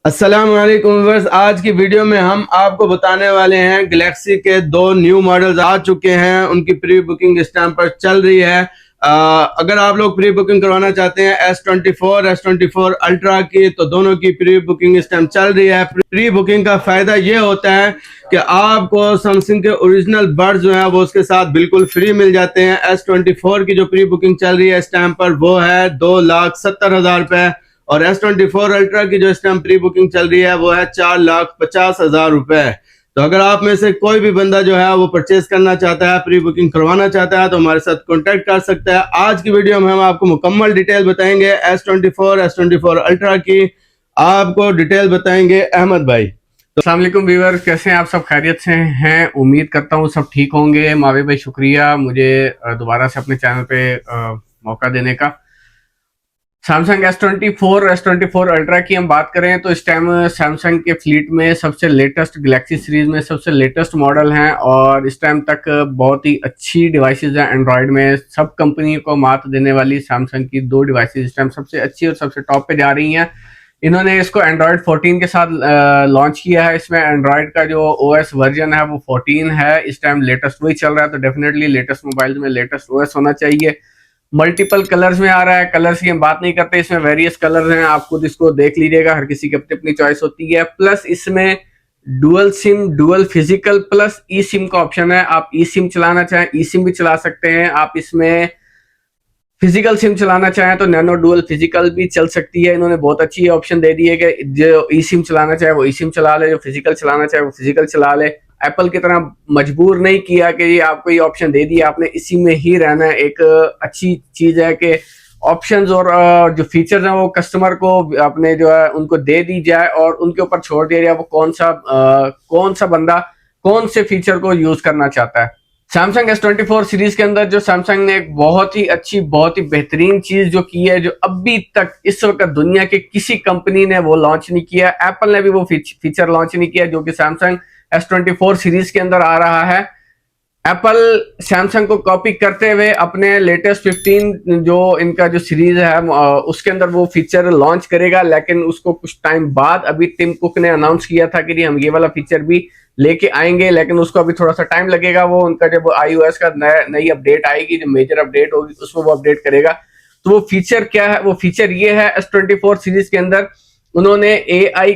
अस्सलाम वालेकुम व्यूअर्स। आज की वीडियो में हम आपको बताने वाले हैं गैलेक्सी के दो न्यू मॉडल्स आ चुके हैं, उनकी प्री बुकिंग इस टाइम पर चल रही है। अगर आप लोग प्री बुकिंग करवाना चाहते हैं S24 S24 अल्ट्रा की, तो दोनों की प्री बुकिंग इस टाइम चल रही है। प्री बुकिंग का फायदा ये होता है कि आपको सैमसंग के ओरिजिनल बड्स जो है वो उसके साथ बिल्कुल फ्री मिल जाते हैं। S24 की जो प्री बुकिंग चल रही है इस टाइम पर वो है 2,70,000 रुपए, और S24 अल्ट्रा की जो इस टाइम प्री बुकिंग चल रही है वो है 4,50,000 रुपए। तो अगर आप में से कोई भी बंदा जो है वो परचेज करना चाहता है, प्री बुकिंग करवाना चाहता है, तो हमारे साथ कांटेक्ट कर सकता है। आज की वीडियो में हम आपको मुकम्मल डिटेल बताएंगे S24 अल्ट्रा की। आपको डिटेल बताएंगे अहमद भाई। अस्सलाम वालेकुम व्यूअर्स, कैसे हैं आप? सब खैरियत से हैं? उम्मीद करता हूँ सब ठीक होंगे। मावे भाई शुक्रिया मुझे दोबारा से अपने चैनल पे मौका देने का। सैमसंग S24 अल्ट्रा की हम बात करें तो इस टाइम सैमसंग के फ्लीट में सबसे लेटेस्ट गैलेक्सी सीरीज में सबसे लेटेस्ट मॉडल हैं और इस टाइम तक बहुत ही अच्छी डिवाइसेज हैं। एंड्रॉयड में सब कंपनी को मात देने वाली सैमसंग की दो डिवाइसेज इस टाइम सबसे अच्छी और सबसे टॉप पे जा रही हैं। इन्होंने इसको एंड्रॉयड 14 के साथ लॉन्च किया है। इसमें एंड्रॉयड का जो ओएस वर्जन है वो 14 है। इस टाइम लेटेस्ट वही चल रहा है, तो डेफिनेटली लेटेस्ट मोबाइल में लेटेस्ट ओएस होना चाहिए। मल्टीपल कलर्स में आ रहा है। कलर्स की हम बात नहीं करते, इसमें वेरियस कलर्स हैं, आप खुद इसको देख लीजिएगा, हर किसी की अपनी अपनी चॉइस होती है। प्लस इसमें dual SIM, dual physical plus e SIM का ऑप्शन है। आप ई सिम चलाना चाहें ई सिम भी चला सकते हैं। आप इसमें फिजिकल सिम चलाना चाहें तो नैनो डुअल फिजिकल भी चल सकती है। इन्होंने बहुत अच्छी ऑप्शन दे दी है कि जो ई सिम चलाना चाहे वो ई सिम चला ले, जो फिजिकल चलाना चाहे वो फिजिकल चला ले। एप्पल की तरह मजबूर नहीं किया कि ये आपको ये ऑप्शन दे दिया, आपने इसी में ही रहना है। एक अच्छी चीज है कि ऑप्शंस और जो फीचर्स हैं वो कस्टमर को अपने जो है उनको दे दी जाए और उनके ऊपर छोड़ दिया जाए वो कौन सा बंदा कौन से फीचर को यूज करना चाहता है। सैमसंग S24 सीरीज के अंदर जो सैमसंग ने एक बहुत ही अच्छी बहुत ही बेहतरीन चीज जो की है, जो अभी तक इस वक्त दुनिया के किसी कंपनी ने वो लॉन्च नहीं किया, एप्पल ने भी वो फीचर लॉन्च नहीं किया जो कि सैमसंग S24 सीरीज के अंदर आ रहा है। एप्पल सैमसंग को कॉपी करते हुए अपने लेटेस्ट 15 जो इनका जो सीरीज है उसके अंदर वो फीचर लॉन्च करेगा, लेकिन उसको कुछ टाइम बाद अभी टिम कुक ने अनाउंस किया था कि हम ये वाला फीचर भी लेके आएंगे, लेकिन उसको अभी थोड़ा सा टाइम लगेगा। वो उनका जब iOS का नई अपडेट आएगी, जो मेजर अपडेट होगी, उसमें वो अपडेट करेगा। तो वो फीचर क्या है? वो फीचर ये है, S24 सीरीज के अंदर उन्होंने AI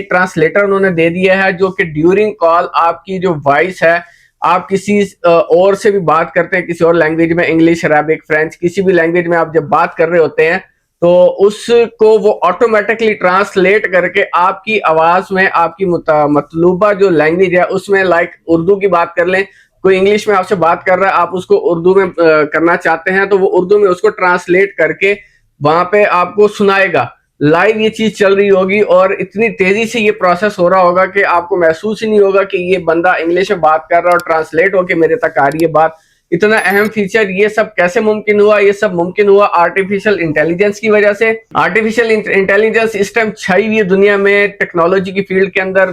ट्रांसलेटर उन्होंने दे दिया है, जो कि ड्यूरिंग कॉल आपकी जो वॉइस है, आप किसी और से भी बात करते हैं, किसी और लैंग्वेज में, इंग्लिश, अरबिक, फ्रेंच, किसी भी लैंग्वेज में आप जब बात कर रहे होते हैं तो उसको वो ऑटोमेटिकली ट्रांसलेट करके आपकी आवाज में आपकी मतलूबा जो लैंग्वेज है उसमें, लाइक उर्दू की बात कर लें, कोई इंग्लिश में आपसे बात कर रहा है, आप उसको उर्दू में करना चाहते हैं तो वो उर्दू में उसको ट्रांसलेट करके वहां पे आपको सुनाएगा। लाइव ये चीज चल रही होगी और इतनी तेजी से ये प्रोसेस हो रहा होगा कि आपको महसूस ही नहीं होगा कि ये बंदा इंग्लिश में बात कर रहा है और ट्रांसलेट होके मेरे तक आ रही है बात। इतना अहम फीचर ये सब कैसे मुमकिन हुआ? ये सब मुमकिन हुआ आर्टिफिशियल इंटेलिजेंस की वजह से। आर्टिफिशियल इंटेलिजेंस इस टाइम छाई हुई दुनिया में टेक्नोलॉजी की फील्ड के अंदर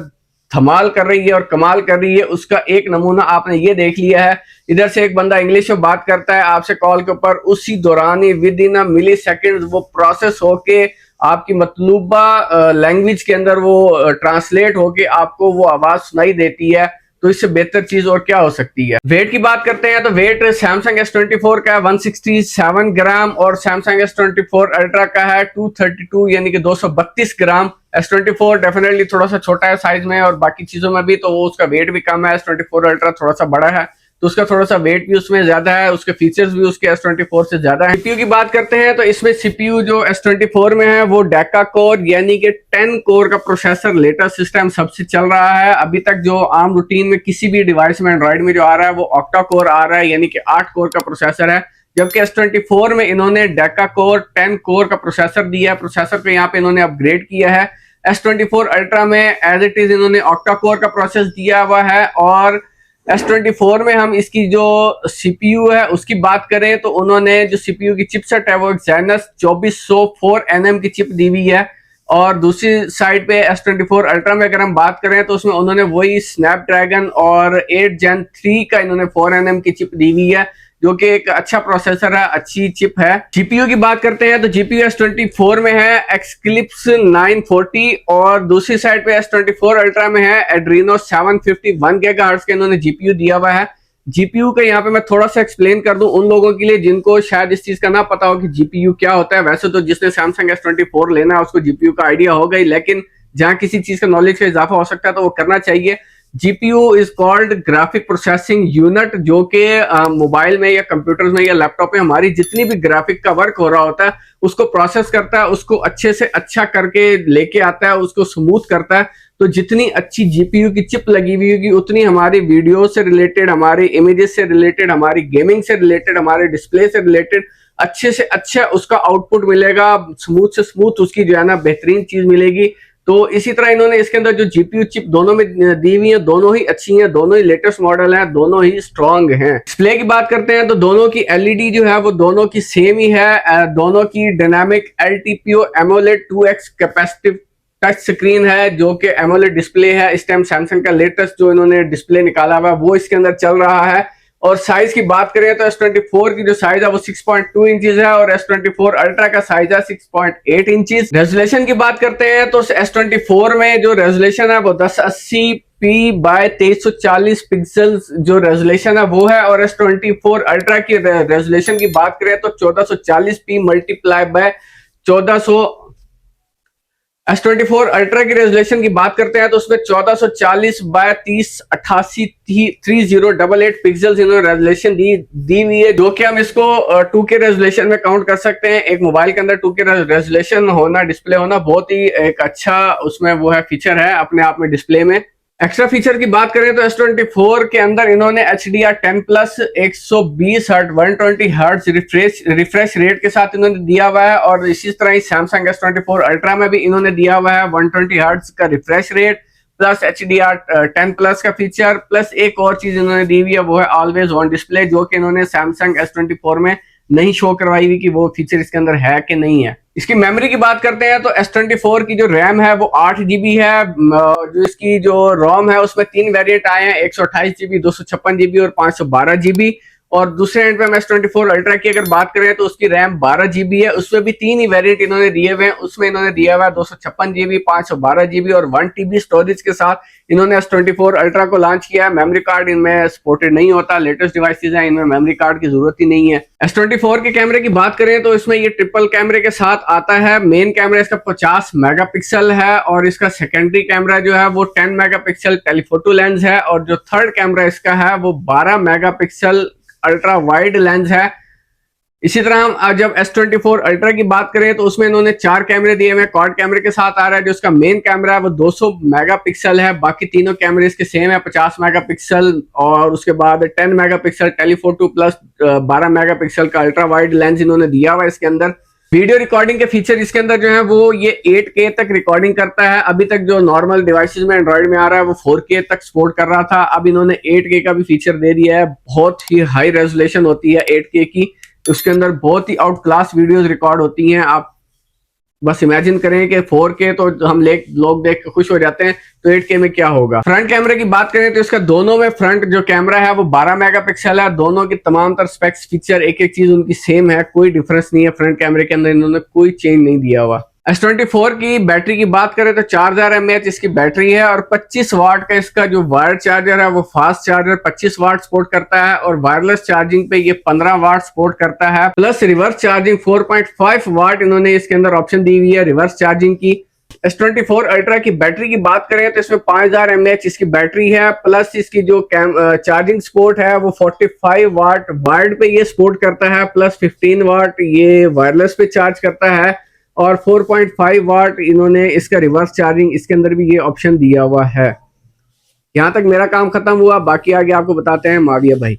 धमाल कर रही है और कमाल कर रही है। उसका एक नमूना आपने ये देख लिया है, इधर से एक बंदा इंग्लिश में बात करता है आपसे कॉल के ऊपर, उसी दौरान ही within a millisecond वो प्रोसेस होके आपकी मतलूबा लैंग्वेज के अंदर वो ट्रांसलेट होके आपको वो आवाज सुनाई देती है। तो इससे बेहतर चीज और क्या हो सकती है? वेट की बात करते हैं तो वेट सैमसंग S24 का है 167 ग्राम और सैमसंग S24 अल्ट्रा का है 232 यानी कि 232 ग्राम। S24 डेफिनेटली थोड़ा सा छोटा है साइज में और बाकी चीजों में भी, तो वो उसका वेट भी कम है। S24 अल्ट्रा थोड़ा सा बड़ा है तो उसका थोड़ा सा वेट भी उसमें ज्यादा है, उसके फीचर्स भी उसके S24 से ज्यादा है। सीपीयू की बात करते हैं तो इसमें सीपीयू जो S24 में है वो डेका कोर यानी कि 10 कोर का प्रोसेसर लेटेस्ट सिस्टम सबसे चल रहा है। अभी तक जो आम रूटीन में किसी भी डिवाइस में एंड्रॉइड में जो आ रहा है वो ऑक्टा कोर आ रहा है, यानी कि 8 कोर का प्रोसेसर है, जबकि S24 में इन्होंने डेका कोर 10 कोर का प्रोसेसर दिया है। प्रोसेसर को यहाँ पे इन्होंने अपग्रेड किया है। S24 अल्ट्रा में एज इट इज इन्होंने ऑक्टा कोर का प्रोसेस दिया हुआ है और S24 में हम इसकी जो सीपीयू है उसकी बात करें तो उन्होंने जो सीपीयू की चिपसेट है वो Exynos 2404 nm की चिप दी हुई है। और दूसरी साइड पे S24 अल्ट्रा में अगर हम बात करें तो उसमें उन्होंने वही स्नैपड्रैगन और 8 Gen 3 का इन्होंने 4 nm की चिप दी हुई है। जो कि एक अच्छा प्रोसेसर है, अच्छी चिप है। जीपीयू की बात करते हैं तो जीपीयू S24 में है एक्सक्लिप्स 940 और दूसरी साइड पे S24 अल्ट्रा में है एड्रीनो 750 1 गीगाहर्ट्ज का इन्होंने जीपीयू दिया हुआ है। जीपीयू का यहाँ पे मैं थोड़ा सा एक्सप्लेन कर दूं उन लोगों के लिए जिनको शायद इस चीज का ना पता हो कि जीपीयू क्या होता है। वैसे तो जिसने सैमसंग S24 लेना है उसको जीपीयू का आइडिया होगा ही, लेकिन जहां किसी चीज का नॉलेज का इजाफा हो सकता है तो वो करना चाहिए। GPU is called graphic processing unit, जो कि मोबाइल में या कंप्यूटर में या लैपटॉप में हमारी जितनी भी ग्राफिक का वर्क हो रहा होता है उसको प्रोसेस करता है, उसको अच्छे से अच्छा करके लेके आता है, उसको स्मूथ करता है। तो जितनी अच्छी जीपीयू की चिप लगी हुई होगी उतनी हमारी वीडियो से रिलेटेड, हमारी इमेजेस से रिलेटेड, हमारी गेमिंग से रिलेटेड, हमारे डिस्प्ले से रिलेटेड अच्छे से अच्छा उसका आउटपुट मिलेगा, स्मूथ से स्मूथ उसकी जो है ना बेहतरीन चीज मिलेगी। तो इसी तरह इन्होंने इसके अंदर जो जीपीयू चिप दोनों में दी हुई है दोनों ही अच्छी हैं, दोनों ही लेटेस्ट मॉडल हैं, दोनों ही स्ट्रांग हैं। डिस्प्ले की बात करते हैं तो दोनों की एलईडी जो है वो दोनों की सेम ही है। दोनों की dynamic LTPO AMOLED 2x capacitive touch screen है, जो कि एमोलेड डिस्प्ले है। इस टाइम सैमसंग का लेटेस्ट जो इन्होंने डिस्प्ले निकाला हुआ है वो इसके अंदर चल रहा है। और साइज की बात करें तो S24 की जो साइज है वो 6.2 इंचेस है और S24 अल्ट्रा का साइज है 6.8 इंचेस। रेजोल्यूशन की बात करते हैं तो S24 में जो रेजोल्यूशन है वो 1080p बाय 2340 पिक्सल जो रेजोल्यूशन है वो है, और S24 अल्ट्रा की रेजोल्यूशन की बात करें तो 1440p multiply by 1400। S24 ultra की रेजोल्यूशन की बात करते हैं तो उसमें 1440 बाय 3088 3088 पिक्सल्स इन्होंने रेजोल्यूशन दी हुई है, जो कि हम इसको 2K रेजोल्यूशन में काउंट कर सकते हैं। एक मोबाइल के अंदर 2K रेजोल्यूशन होना, डिस्प्ले होना बहुत ही एक अच्छा उसमें वो है फीचर है अपने आप में डिस्प्ले में। एक्स्ट्रा फीचर की बात करें तो S24 के अंदर इन्होंने HDR10 plus 120 hertz 120 hertz refresh rate के साथ इन्होंने दिया हुआ है, और इसी तरह ही सैमसंग S24 अल्ट्रा में भी इन्होंने दिया हुआ है 120 हर्ट्ज का refresh rate plus HDR10 plus का फीचर, प्लस एक और चीज इन्होंने दी हुई है वो है ऑलवेज ऑन डिस्प्ले, जो कि इन्होंने सैमसंग S24 में नहीं शो करवाई हुई कि वो फीचर इसके अंदर है कि नहीं है। इसकी मेमोरी की बात करते हैं तो S24 की जो रैम है वो 8GB है। जो इसकी जो रोम है उसमें 3 वेरिएंट आए हैं, 128GB, 256GB और 512GB। और दूसरे एंड पे हम S24 अल्ट्रा की अगर बात करें तो उसकी रैम 12GB है, उसमें भी 3 ही वेरिएंट इन्होंने दिए हुए हैं। उसमें इन्होंने दिया हुआ है 256GB, 512GB और 1TB स्टोरेज के साथ इन्होंने S24 अल्ट्रा को लॉन्च किया है। मेमोरी कार्ड इनमें सपोर्टेड नहीं होता, लेटेस्ट डिवाइसेज हैं इनमें मेमोरी कार्ड की जरूरत ही नहीं है। S24 के कैमरे की बात करें तो इसमें ये ट्रिपल कैमरे के साथ आता है। मेन कैमरा इसका 50 मेगापिक्सल है और इसका सेकेंडरी कैमरा जो है वो 10 मेगापिक्सल टेलीफोटो लेंस है, और जो थर्ड कैमरा इसका है वो 12 मेगापिक्सल अल्ट्रा वाइड लेंस है। इसी तरह हम जब S24 अल्ट्रा की बात करें तो उसमें इन्होंने 4 कैमरे दिए हुए, क्वाड कैमरे के साथ आ रहा है। जो इसका मेन कैमरा है वो 200 मेगापिक्सल है, बाकी तीनों कैमरे इसके सेम है 50 मेगापिक्सल, और उसके बाद 10 मेगापिक्सल टेलीफोटो प्लस 12 मेगापिक्सल का अल्ट्रा वाइड लेंस इन्होंने दिया हुआ है इसके अंदर। वीडियो रिकॉर्डिंग के फीचर इसके अंदर जो है वो ये 8K तक रिकॉर्डिंग करता है। अभी तक जो नॉर्मल डिवाइसेस में एंड्रॉइड में आ रहा है वो 4K तक सपोर्ट कर रहा था, अब इन्होंने 8K का भी फीचर दे दिया है। बहुत ही हाई रेजोल्यूशन होती है 8K की, उसके अंदर बहुत ही आउट क्लास वीडियोस रिकॉर्ड होती हैं। आप बस इमेजिन करें कि 4K तो हम लोग देख के खुश हो जाते हैं, तो 8K में क्या होगा। फ्रंट कैमरे की बात करें तो इसका दोनों में फ्रंट जो कैमरा है वो 12 मेगापिक्सल है। दोनों की तमाम तर स्पेक्स फीचर एक एक चीज उनकी सेम है, कोई डिफरेंस नहीं है। फ्रंट कैमरे के अंदर इन्होंने कोई चेंज नहीं दिया हुआ। S24 की बैटरी की बात करें तो 4000 mAh इसकी बैटरी है, और 25 वाट का इसका जो वायर चार्जर है वो फास्ट चार्जर 25 वाट सपोर्ट करता है, और वायरलेस चार्जिंग पे ये 15 वाट सपोर्ट करता है, प्लस रिवर्स चार्जिंग 4.5 वाट इन्होंने इसके अंदर ऑप्शन दी हुई है रिवर्स चार्जिंग की। S24 अल्ट्रा की बैटरी की बात करें तो इसमें 5000 mAh इसकी बैटरी है, प्लस इसकी जो चार्जिंग सपोर्ट है वो 45 वाट वायर्ड पे ये सपोर्ट करता है, प्लस 15 वाट ये वायरलेस पे चार्ज करता है, और 4.5 वाट इन्होंने इसका रिवर्स चार्जिंग इसके अंदर भी ये ऑप्शन दिया हुआ है। यहाँ तक मेरा काम खत्म हुआ, बाकी आगे आपको बताते हैं माविया भाई।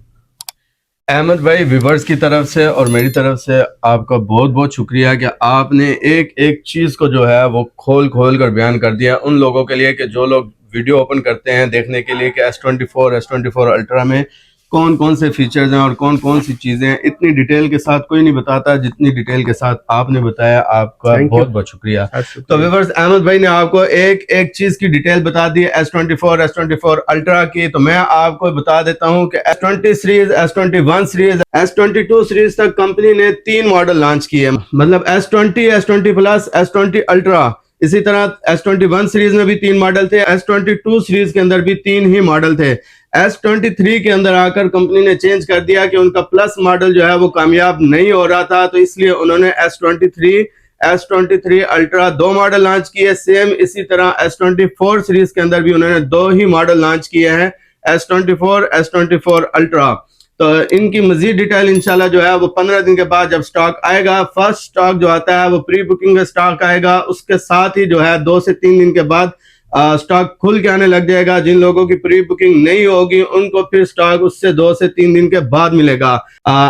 अहमद भाई, व्यूवर्स की तरफ से और मेरी तरफ से आपका बहुत बहुत शुक्रिया कि आपने एक एक चीज़ को जो है वो खोल कर बयान कर दिया उन लोगों के लिए कि जो लोग वीडियो ओपन करते हैं देखने के लिए कि S24 अल्ट्रा में कौन कौन से फीचर्स हैं और कौन कौन सी चीजें हैं, इतनी डिटेल के साथ कोई नहीं बताता जितनी डिटेल के साथ आपने बताया। आपका Thank you. बहुत बहुत शुक्रिया। तो व्यूअर्स, अहमद भाई ने आपको एक एक चीज की डिटेल बता दी है S24 अल्ट्रा की। तो मैं आपको बता देता हूं कि S20 series, S21 series, S22 series तक कंपनी ने 3 मॉडल लॉन्च किए, मतलब S20, S20 plus, S20 ultra. इसी तरह S21 सीरीज में भी 3 मॉडल थे, S22 सीरीज के अंदर भी 3 ही मॉडल थे। S23 के अंदर आकर कंपनी ने चेंज कर दिया कि उनका प्लस मॉडल जो है वो कामयाब नहीं हो रहा था, तो इसलिए उन्होंने S23 अल्ट्रा 2 मॉडल लॉन्च किए। सेम इसी तरह S24 सीरीज के अंदर भी उन्होंने 2 ही मॉडल लॉन्च किए हैं, S24 अल्ट्रा। तो इनकी मजीद डिटेल इंशाल्लाह जो है वो 15 दिन के बाद जब स्टॉक आएगा, फर्स्ट स्टॉक जो आता है वो प्री बुकिंग का स्टॉक आएगा, उसके साथ ही जो है 2 से 3 दिन के बाद स्टॉक खुल के आने लग जाएगा। जिन लोगों की प्री बुकिंग नहीं होगी उनको फिर स्टॉक उससे 2 से 3 दिन के बाद मिलेगा।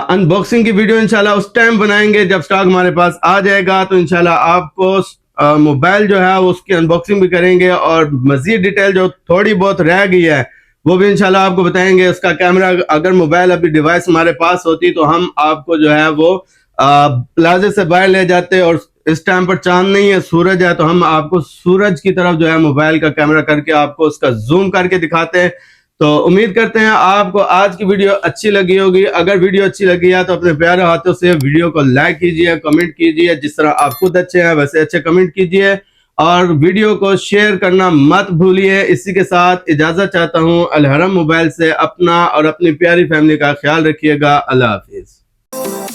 अनबॉक्सिंग की वीडियो इंशाल्लाह उस टाइम बनाएंगे जब स्टॉक हमारे पास आ जाएगा, तो इंशाल्लाह आपको मोबाइल जो है उसकी अनबॉक्सिंग भी करेंगे और मजीद डिटेल जो थोड़ी बहुत रह गई है वो भी इंशाल्लाह आपको बताएंगे। उसका कैमरा, अगर मोबाइल अभी डिवाइस हमारे पास होती तो हम आपको जो है वो प्लाजे से बाहर ले जाते, और इस टाइम पर चांद नहीं है, सूरज है, तो हम आपको सूरज की तरफ जो है मोबाइल का कैमरा करके आपको उसका जूम करके दिखाते हैं। तो उम्मीद करते हैं आपको आज की वीडियो अच्छी लगी होगी। अगर वीडियो अच्छी लगी है तो अपने प्यारे हाथों से वीडियो को लाइक कीजिए, कमेंट कीजिए, जिस तरह आप खुद अच्छे हैं वैसे अच्छे कमेंट कीजिए, और वीडियो को शेयर करना मत भूलिए। इसी के साथ इजाजत चाहता हूं। अल हरम मोबाइल से अपना और अपनी प्यारी फैमिली का ख्याल रखिएगा। अल्लाह हाफिज।